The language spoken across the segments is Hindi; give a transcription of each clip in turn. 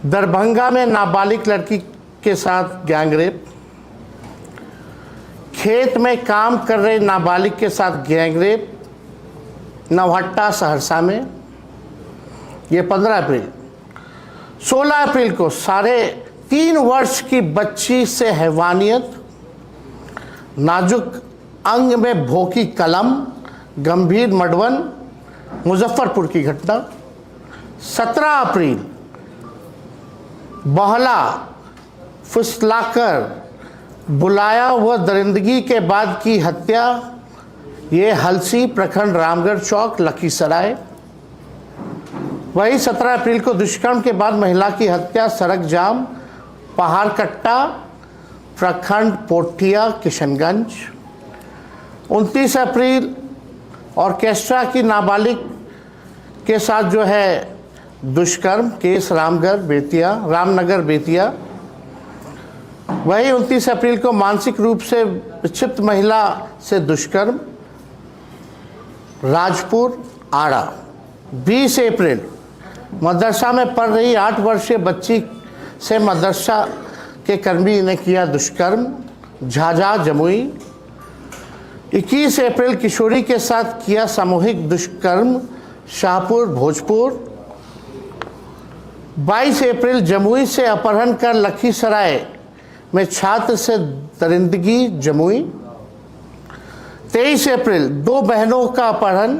दरभंगा में नाबालिग लड़की के साथ गैंगरेप, खेत में काम कर रहे नाबालिग के साथ गैंगरेप नौहट्टा सहरसा में, ये 15 अप्रैल। 16 अप्रैल को 3.5 वर्ष की बच्ची से हैवानियत, नाजुक अंग में भोंकी कलम, गंभीर मडवन, मुजफ्फरपुर की घटना। 17 अप्रैल बहला फुसलाकर बुलाया व दरिंदगी के बाद की हत्या, ये हलसी प्रखंड रामगढ़ चौक लखीसराय। वही 17 अप्रैल को दुष्कर्म के बाद महिला की हत्या, सड़क जाम पहाड़कट्टा प्रखंड पोठिया किशनगंज। 29 अप्रैल ऑर्केस्ट्रा की नाबालिग के साथ जो है दुष्कर्म केस रामनगर बेतिया। वही 29 अप्रैल को मानसिक रूप से विक्षिप्त महिला से दुष्कर्म राजपुर आड़ा। 20 अप्रैल मदरसा में पढ़ रही 8 वर्षीय बच्ची से मदरसा के कर्मी ने किया दुष्कर्म झाझा जमुई। 21 अप्रैल किशोरी के साथ किया सामूहिक दुष्कर्म शाहपुर भोजपुर। 22 अप्रैल जमुई से अपहरण कर लखीसराय में छात्र से दरिंदगी जमुई। 23 अप्रैल 2 बहनों का अपहरण,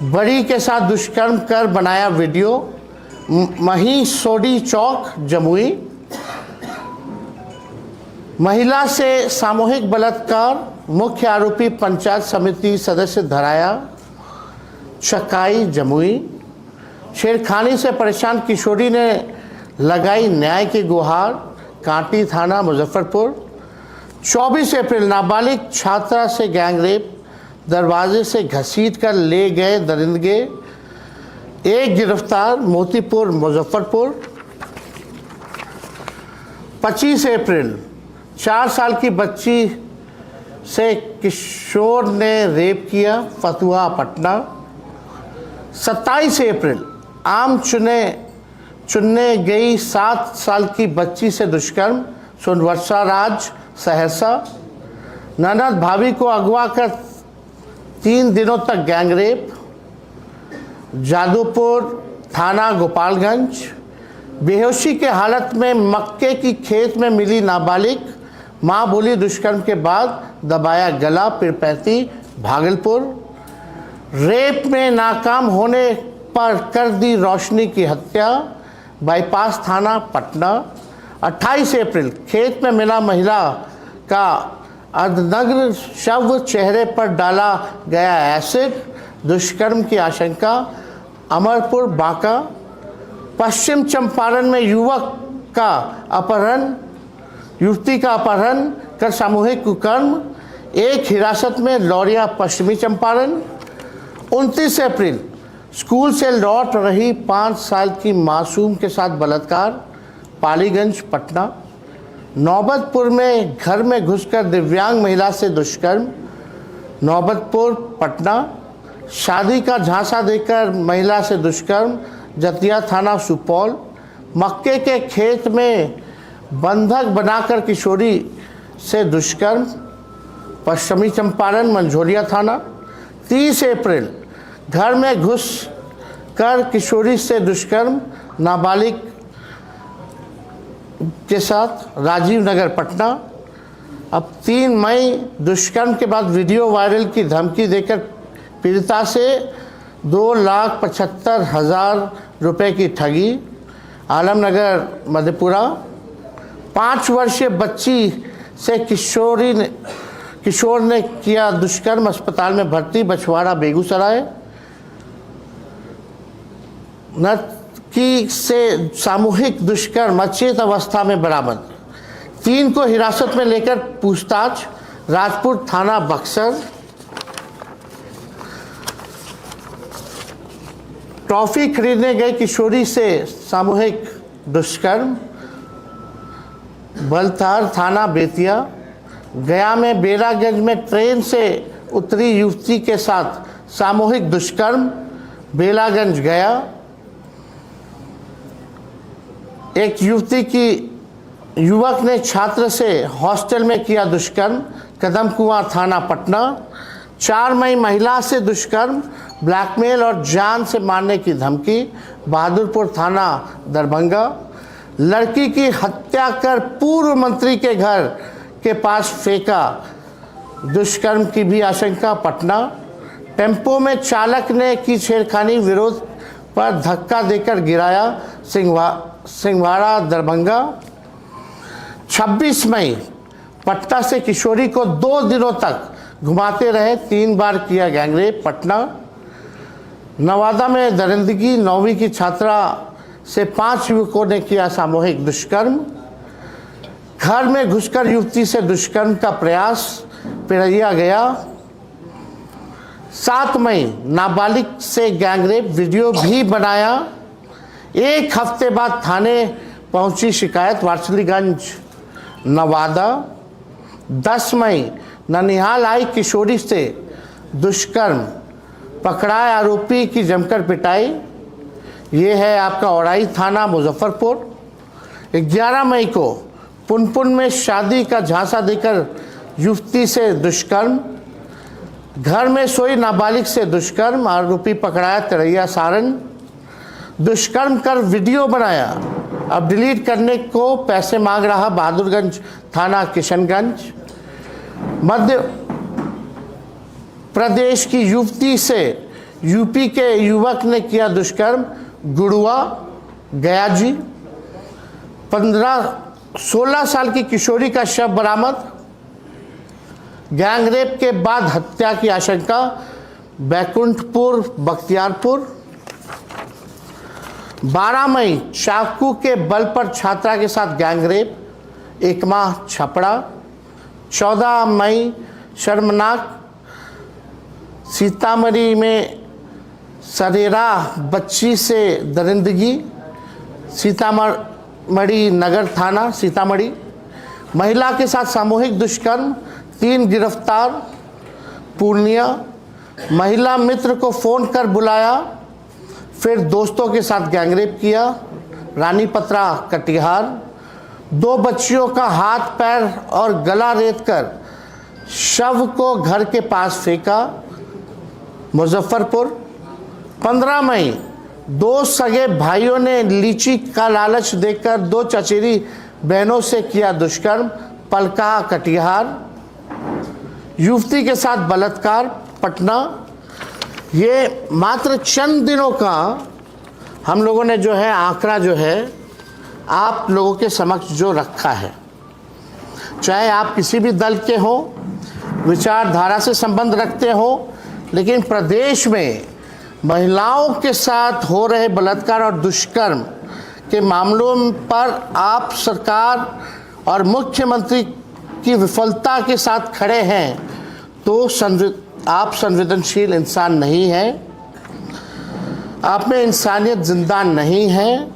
बड़ी के साथ दुष्कर्म कर बनाया वीडियो मही सोडी चौक जमुई। महिला से सामूहिक बलात्कार, मुख्य आरोपी पंचायत समिति सदस्य धराया चकाई जमुई। छेड़खानी से परेशान किशोरी ने लगाई न्याय की गुहार, कांटी थाना मुजफ्फरपुर। 24 अप्रैल नाबालिग छात्रा से गैंगरेप, दरवाजे से घसीट कर ले गए दरिंदगे, एक गिरफ्तार मोतीपुर मुजफ्फरपुर। 25 अप्रैल 4 साल की बच्ची से किशोर ने रेप किया फतुहा पटना। 27 अप्रैल आम चुनने गई 7 साल की बच्ची से दुष्कर्म सोनवर्षा राज सहरसा। ननद भाभी को अगवा कर 3 दिनों तक गैंगरेप जादूपुर थाना गोपालगंज। बेहोशी के हालत में मक्के की खेत में मिली नाबालिग, मां बोली दुष्कर्म के बाद दबाया गला पीरपैंती भागलपुर। रेप में नाकाम होने पर कर दी रोशनी की हत्या बाईपास थाना पटना। 28 अप्रैल खेत में मिला महिला का अर्धनग्न शव, चेहरे पर डाला गया एसिड, दुष्कर्म की आशंका अमरपुर बांका। पश्चिम चंपारण में युवती का अपहरण कर सामूहिक कुकर्म, एक हिरासत में लौरिया पश्चिमी चंपारण। 29 अप्रैल स्कूल से लौट रही 5 साल की मासूम के साथ बलात्कार पालीगंज पटना। नौबतपुर में घर में घुसकर दिव्यांग महिला से दुष्कर्म नौबतपुर पटना। शादी का झांसा देकर महिला से दुष्कर्म जतिया थाना सुपौल। मक्के के खेत में बंधक बनाकर किशोरी से दुष्कर्म पश्चिमी चंपारण मंझोलिया थाना। 30 अप्रैल घर में घुस कर किशोरी से दुष्कर्म नाबालिग के साथ राजीव नगर पटना। अब 3 मई दुष्कर्म के बाद वीडियो वायरल की धमकी देकर पीड़िता से 2,75,000 रुपये की ठगी आलमनगर मधेपुरा। 5 वर्षीय बच्ची से किशोर ने किया दुष्कर्म, अस्पताल में भर्ती बछवाड़ा बेगूसराय। नर्तकी से सामूहिक दुष्कर्म अचेत अवस्था में बरामद, 3 को हिरासत में लेकर पूछताछ राजपुर थाना बक्सर। टॉफी खरीदने गई किशोरी से सामूहिक दुष्कर्म बलतार थाना बेतिया। गया में बेरागंज में ट्रेन से उतरी युवती के साथ सामूहिक दुष्कर्म बेलागंज गया। एक युवक ने छात्र से हॉस्टल में किया दुष्कर्म, कदम कुआं थाना पटना। 4 मई महिला से दुष्कर्म, ब्लैकमेल और जान से मारने की धमकी, बहादुरपुर थाना दरभंगा। लड़की की हत्या कर पूर्व मंत्री के घर के पास फेंका, दुष्कर्म की भी आशंका, पटना। टेम्पो में चालक ने की छेड़खानी, विरोध पर धक्का देकर गिराया, सिंहवाड़ा दरभंगा। 26 मई पटना से किशोरी को 2 दिनों तक घुमाते रहे, 3 बार किया गैंगरेप, पटना। नवादा में दरिंदगी, 9वीं की छात्रा से 5 युवकों ने किया सामूहिक दुष्कर्म। घर में घुसकर युवती से दुष्कर्म का प्रयास, पिरैया गया। 7 मई नाबालिग से गैंगरेप, वीडियो भी बनाया। 1 हफ्ते बाद थाने पहुंची शिकायत, वारसिलीगंज नवादा। 10 मई ननिहाल आई किशोरी से दुष्कर्म, पकड़ाए आरोपी की जमकर पिटाई। ये है आपका औराई थाना मुजफ्फरपुर। 11 मई को पुनपुन में शादी का झांसा देकर युवती से दुष्कर्म, घर में सोई नाबालिग से दुष्कर्म, आरोपी पकड़ाया, तिरैया सारण। दुष्कर्म कर वीडियो बनाया, अब डिलीट करने को पैसे मांग रहा, बहादुरगंज थाना किशनगंज। मध्य प्रदेश की युवती से यूपी के युवक ने किया दुष्कर्म, गुड़ुआ गया जी। 16 साल की किशोरी का शव बरामद, गैंगरेप के बाद हत्या की आशंका, बैकुंठपुर बख्तियारपुर। 12 मई चाकू के बल पर छात्रा के साथ गैंगरेप, एकमा छपड़ा। 14 मई शर्मनाक, सीतामढ़ी में सरेरा बच्ची से दरिंदगी, सीतामढ़ी नगर थाना सीतामढ़ी। महिला के साथ सामूहिक दुष्कर्म, 3 गिरफ्तार, पूर्णिया। महिला मित्र को फ़ोन कर बुलाया, फिर दोस्तों के साथ गैंगरेप किया, रानी पत्रा कटिहार। 2 बच्चियों का हाथ पैर और गला रेत कर शव को घर के पास फेंका, मुजफ्फरपुर। 15 मई 2 सगे भाइयों ने लीची का लालच देकर 2 चचेरी बहनों से किया दुष्कर्म, पलका कटिहार। युवती के साथ बलात्कार, पटना। ये मात्र चंद दिनों का हम लोगों ने जो है आंकड़ा जो है आप लोगों के समक्ष जो रखा है, चाहे आप किसी भी दल के हो, विचारधारा से संबंध रखते हो, लेकिन प्रदेश में महिलाओं के साथ हो रहे बलात्कार और दुष्कर्म के मामलों पर आप सरकार और मुख्यमंत्री की विफलता के साथ खड़े हैं, तो आप संवेदनशील इंसान नहीं हैं, आप में इंसानियत जिंदा नहीं है,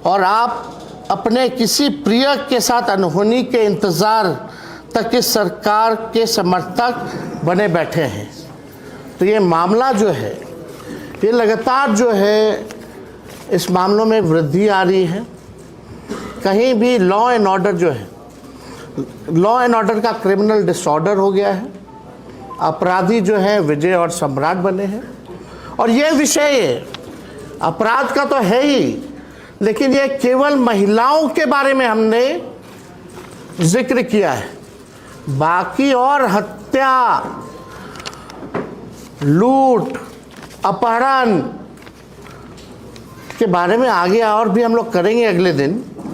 और आप अपने किसी प्रिय के साथ अनहोनी के इंतज़ार तक इस सरकार के समर्थक बने बैठे हैं। तो ये मामला जो है, ये लगातार जो है इस मामलों में वृद्धि आ रही है। कहीं भी लॉ एंड ऑर्डर जो है, लॉ एंड ऑर्डर का क्रिमिनल डिसऑर्डर हो गया है, अपराधी जो है विजय और सम्राट बने हैं। और ये विषय अपराध का तो है ही, लेकिन ये केवल महिलाओं के बारे में हमने जिक्र किया है, बाकी और हत्या, लूट, अपहरण के बारे में आगे और भी हम लोग करेंगे अगले दिन।